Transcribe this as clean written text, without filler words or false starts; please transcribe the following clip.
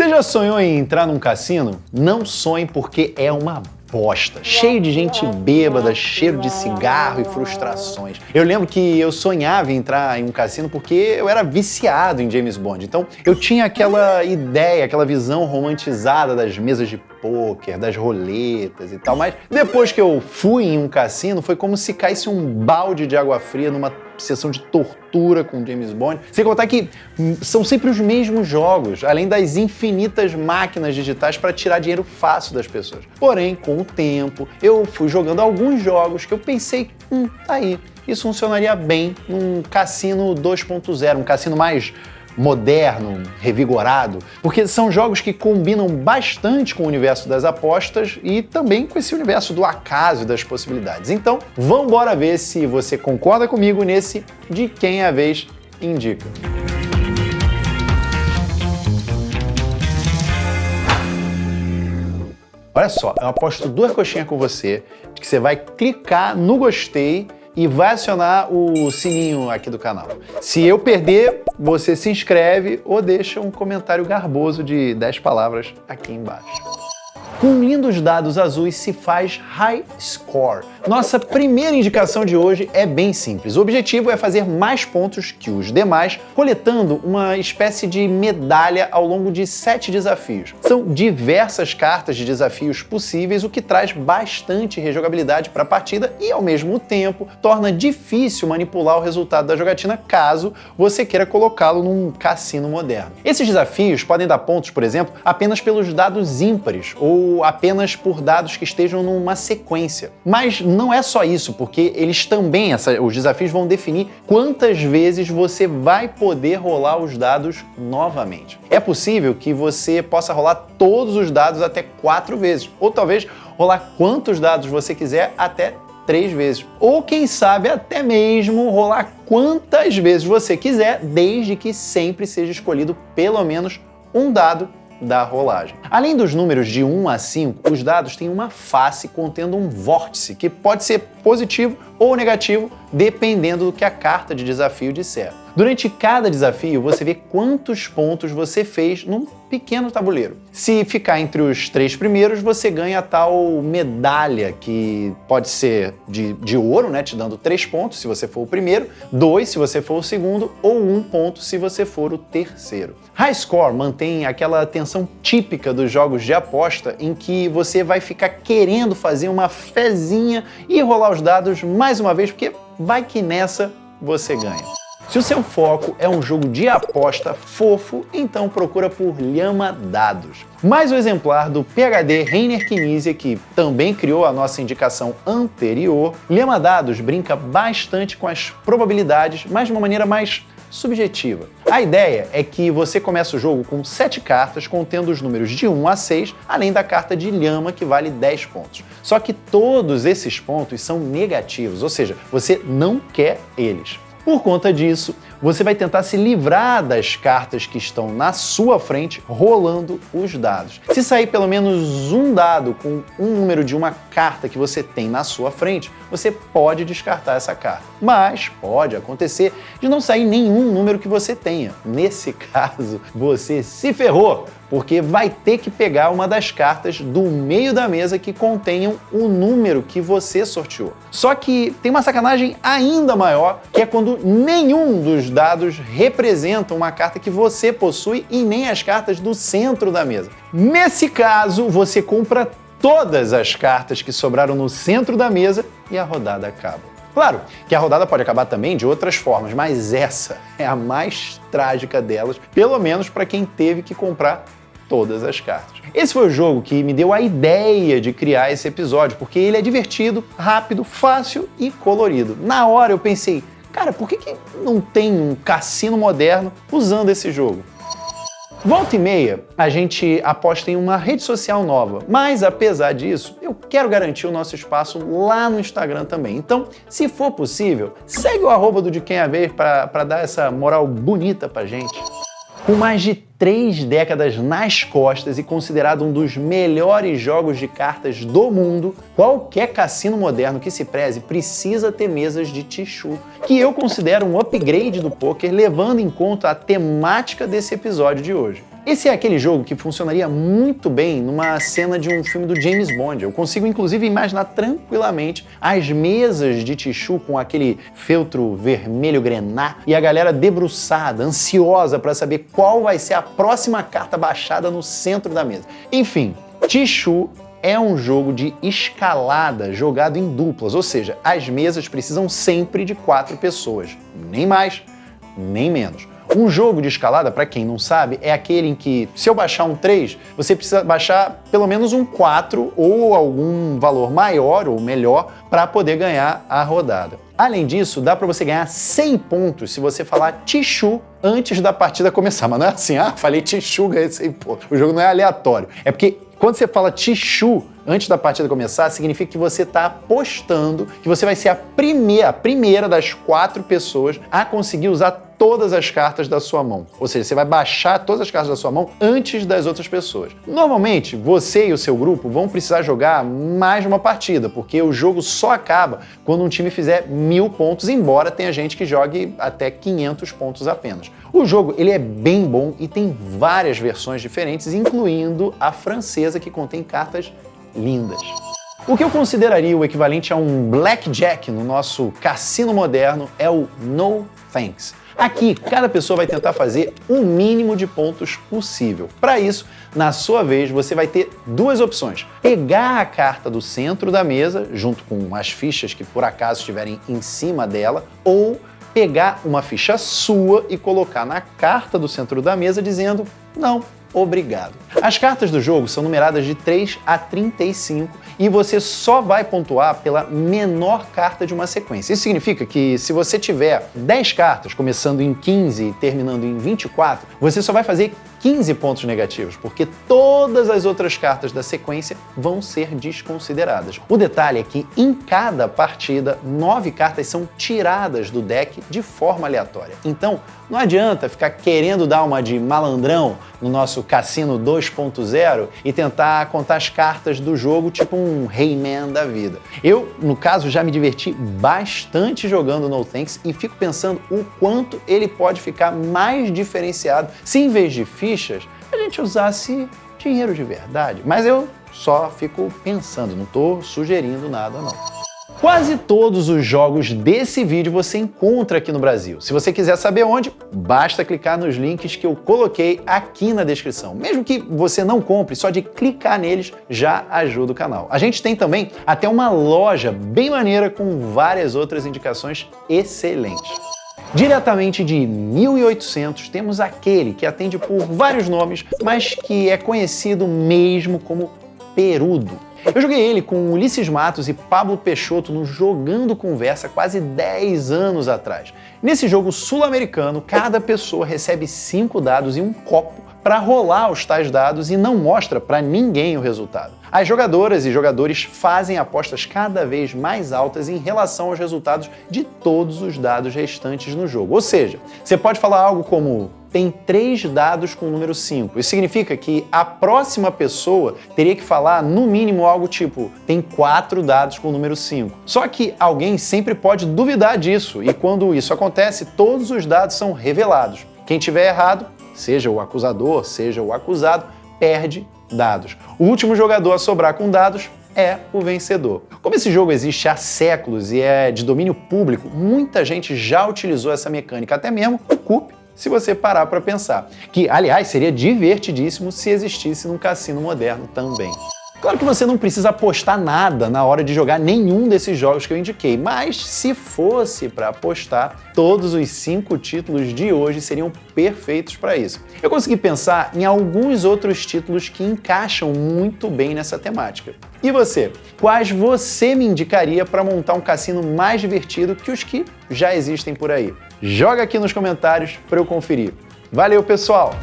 Você já sonhou em entrar num cassino? Não sonhe porque é uma bosta. Cheio de gente bêbada, cheiro de cigarro e frustrações. Eu lembro que eu sonhava em entrar em um cassino porque eu era viciado em James Bond. Então eu tinha aquela ideia, aquela visão romantizada das mesas de pôquer, das roletas e tal. Mas depois que eu fui em um cassino, foi como se caísse um balde de água fria numa sessão de tortura com James Bond. Sem contar que são sempre os mesmos jogos, além das infinitas máquinas digitais para tirar dinheiro fácil das pessoas. Porém, com o tempo, eu fui jogando alguns jogos que eu pensei, tá aí, isso funcionaria bem num cassino 2.0, um cassino mais moderno, revigorado, porque são jogos que combinam bastante com o universo das apostas e também com esse universo do acaso e das possibilidades. Então, vamos embora ver se você concorda comigo nesse De Quem é a Vez Indica. Olha só, eu aposto 2 coxinhas com você, de que você vai clicar no gostei e vai acionar o sininho aqui do canal. Se eu perder, você se inscreve ou deixa um comentário garboso de 10 palavras aqui embaixo. Com lindos dados azuis se faz high score. Nossa primeira indicação de hoje é bem simples. O objetivo é fazer mais pontos que os demais, coletando uma espécie de medalha ao longo de 7 desafios. São diversas cartas de desafios possíveis, o que traz bastante rejogabilidade para a partida e, ao mesmo tempo, torna difícil manipular o resultado da jogatina caso você queira colocá-lo num cassino moderno. Esses desafios podem dar pontos, por exemplo, apenas pelos dados ímpares ou apenas por dados que estejam numa sequência. Mas não é só isso, porque eles também, os desafios vão definir quantas vezes você vai poder rolar os dados novamente. É possível que você possa rolar todos os dados até 4 vezes, ou talvez rolar quantos dados você quiser até 3 vezes. Ou quem sabe até mesmo rolar quantas vezes você quiser, desde que sempre seja escolhido pelo menos um dado da rolagem. Além dos números de 1 a 5, os dados têm uma face contendo um vórtice, que pode ser positivo ou negativo, dependendo do que a carta de desafio disser. Durante cada desafio, você vê quantos pontos você fez num pequeno tabuleiro. Se ficar entre os 3 primeiros, você ganha a tal medalha, que pode ser de ouro, né, te dando 3 pontos se você for o primeiro, 2 se você for o segundo, ou 1 ponto se você for o terceiro. High Score mantém aquela tensão típica dos jogos de aposta, em que você vai ficar querendo fazer uma fezinha e rolar os dados mais uma vez, porque vai que nessa você ganha. Se o seu foco é um jogo de aposta fofo, então procura por Llama Dados. Mais um exemplar do PhD Reiner Knizia, que também criou a nossa indicação anterior. Llama Dados brinca bastante com as probabilidades, mas de uma maneira mais subjetiva. A ideia é que você começa o jogo com 7 cartas contendo os números de 1 a 6, além da carta de Llama, que vale 10 pontos. Só que todos esses pontos são negativos, ou seja, você não quer eles. Por conta disso, você vai tentar se livrar das cartas que estão na sua frente, rolando os dados. Se sair pelo menos um dado com um número de uma carta que você tem na sua frente, você pode descartar essa carta. Mas pode acontecer de não sair nenhum número que você tenha. Nesse caso, você se ferrou, porque vai ter que pegar uma das cartas do meio da mesa que contenham o número que você sorteou. Só que tem uma sacanagem ainda maior, que é quando nenhum dos dados representam uma carta que você possui e nem as cartas do centro da mesa. Nesse caso, você compra todas as cartas que sobraram no centro da mesa e a rodada acaba. Claro que a rodada pode acabar também de outras formas, mas essa é a mais trágica delas, pelo menos para quem teve que comprar todas as cartas. Esse foi o jogo que me deu a ideia de criar esse episódio, porque ele é divertido, rápido, fácil e colorido. Na hora eu pensei, cara, por que não tem um cassino moderno usando esse jogo? Volta e meia, a gente aposta em uma rede social nova, mas apesar disso, eu quero garantir o nosso espaço lá no Instagram também. Então, se for possível, segue o @ do De Quem é a Vez para dar essa moral bonita pra gente. Com mais de 3 décadas nas costas e considerado um dos melhores jogos de cartas do mundo, qualquer cassino moderno que se preze precisa ter mesas de Tichu, que eu considero um upgrade do poker, levando em conta a temática desse episódio de hoje. Esse é aquele jogo que funcionaria muito bem numa cena de um filme do James Bond. Eu consigo inclusive imaginar tranquilamente as mesas de Tichu com aquele feltro vermelho grená e a galera debruçada, ansiosa para saber qual vai ser a próxima carta baixada no centro da mesa. Enfim, Tichu é um jogo de escalada jogado em duplas, ou seja, as mesas precisam sempre de 4 pessoas, nem mais, nem menos. Um jogo de escalada, para quem não sabe, é aquele em que, se eu baixar um 3, você precisa baixar pelo menos um 4 ou algum valor maior ou melhor para poder ganhar a rodada. Além disso, dá para você ganhar 100 pontos se você falar Tichu antes da partida começar. Mas não é assim, falei Tichu, ganhei 100 pontos. O jogo não é aleatório. É porque quando você fala Tichu antes da partida começar, significa que você está apostando que você vai ser a primeira das 4 pessoas a conseguir usar todas as cartas da sua mão. Ou seja, você vai baixar todas as cartas da sua mão antes das outras pessoas. Normalmente, você e o seu grupo vão precisar jogar mais de uma partida, porque o jogo só acaba quando um time fizer 1000 pontos, embora tenha gente que jogue até 500 pontos apenas. O jogo ele é bem bom e tem várias versões diferentes, incluindo a francesa, que contém cartas lindas. O que eu consideraria o equivalente a um blackjack no nosso cassino moderno é o No Thanks. Aqui, cada pessoa vai tentar fazer o mínimo de pontos possível. Para isso, na sua vez, você vai ter 2 opções. Pegar a carta do centro da mesa, junto com as fichas que por acaso estiverem em cima dela, ou pegar uma ficha sua e colocar na carta do centro da mesa dizendo não, obrigado. As cartas do jogo são numeradas de 3 a 35 e você só vai pontuar pela menor carta de uma sequência. Isso significa que se você tiver 10 cartas, começando em 15 e terminando em 24, você só vai fazer 15 pontos negativos, porque todas as outras cartas da sequência vão ser desconsideradas. O detalhe é que em cada partida, 9 cartas são tiradas do deck de forma aleatória. Então, não adianta ficar querendo dar uma de malandrão no nosso Cassino 2.0 e tentar contar as cartas do jogo tipo um Rayman da vida. Eu, no caso, já me diverti bastante jogando No Thanks e fico pensando o quanto ele pode ficar mais diferenciado se em vez de fichas a gente usasse dinheiro de verdade. Mas eu só fico pensando, não estou sugerindo nada não. Quase todos os jogos desse vídeo você encontra aqui no Brasil. Se você quiser saber onde, basta clicar nos links que eu coloquei aqui na descrição. Mesmo que você não compre, só de clicar neles já ajuda o canal. A gente tem também até uma loja bem maneira com várias outras indicações excelentes. Diretamente de 1800, temos aquele que atende por vários nomes, mas que é conhecido mesmo como Perudo. Eu joguei ele com Ulisses Matos e Pablo Peixoto no Jogando Conversa quase 10 anos atrás. Nesse jogo sul-americano, cada pessoa recebe 5 dados e um copo para rolar os tais dados e não mostra para ninguém o resultado. As jogadoras e jogadores fazem apostas cada vez mais altas em relação aos resultados de todos os dados restantes no jogo. Ou seja, você pode falar algo como tem 3 dados com o número 5. Isso significa que a próxima pessoa teria que falar no mínimo algo tipo tem 4 dados com o número 5. Só que alguém sempre pode duvidar disso e quando isso acontece, todos os dados são revelados. Quem tiver errado, seja o acusador, seja o acusado, perde dados. O último jogador a sobrar com dados é o vencedor. Como esse jogo existe há séculos e é de domínio público, muita gente já utilizou essa mecânica, até mesmo o CUP, se você parar para pensar. Que, aliás, seria divertidíssimo se existisse num cassino moderno também. Claro que você não precisa apostar nada na hora de jogar nenhum desses jogos que eu indiquei, mas se fosse para apostar, todos os 5 títulos de hoje seriam perfeitos para isso. Eu consegui pensar em alguns outros títulos que encaixam muito bem nessa temática. E você? Quais você me indicaria para montar um cassino mais divertido que os que já existem por aí? Joga aqui nos comentários para eu conferir. Valeu, pessoal!